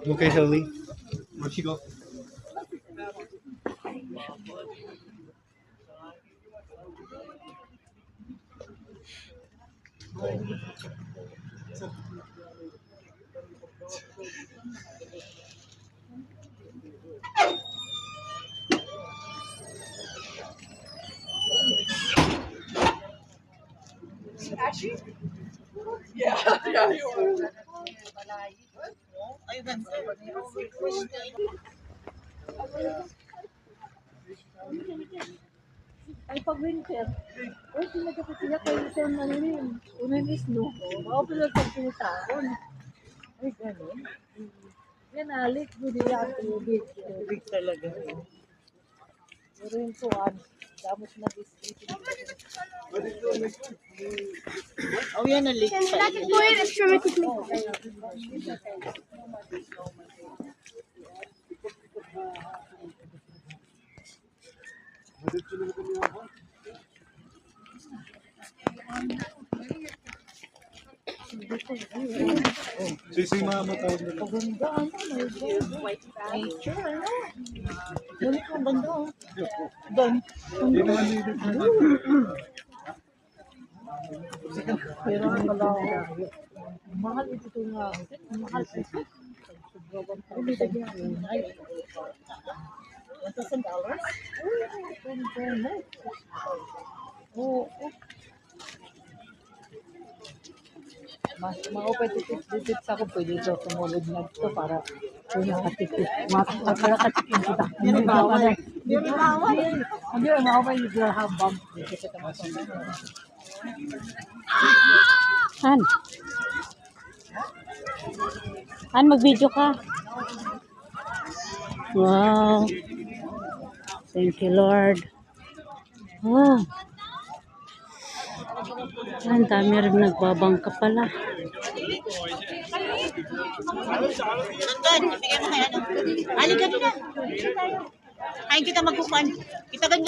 Okay, Shelly. Where'd she go? Actually? Yeah, yeah, you are. Ay, ganda. Ay, pag winter, oh, pinagkakasiya kayo sa nanin. Unan is no. Ako pala pag pinitahon. Ay, gano'n. Yan, alik, hindi lang tubig. Big talaga. Pero yung tuwan, damos na biscuit. Oh, yan ang leak. Natin po yun, extrematic me. Sisi mama tawag nila. Paganda, ano, nature, ano. Ganit ang ganda, oh. Doon. Hindi naman nila. Pero ang malaw. Mahal ito nga. Mahal ito. Hindi na ginagawa. $1,000? Oo. Mas maupay titip sa ako pwede ito tumulog na ito para nakatipid. Nakatipid kita. Hindi bawal. Hindi bawal. Hindi maupay yung habang. Han. Han, mag-video ka. Wow. Thank you, Lord. Wow. Ang dami rin nagbabangka pala. Nandun, ibigay mo kaya. Halika doon na. Ay, kita magkukuhan. Kita ganyan.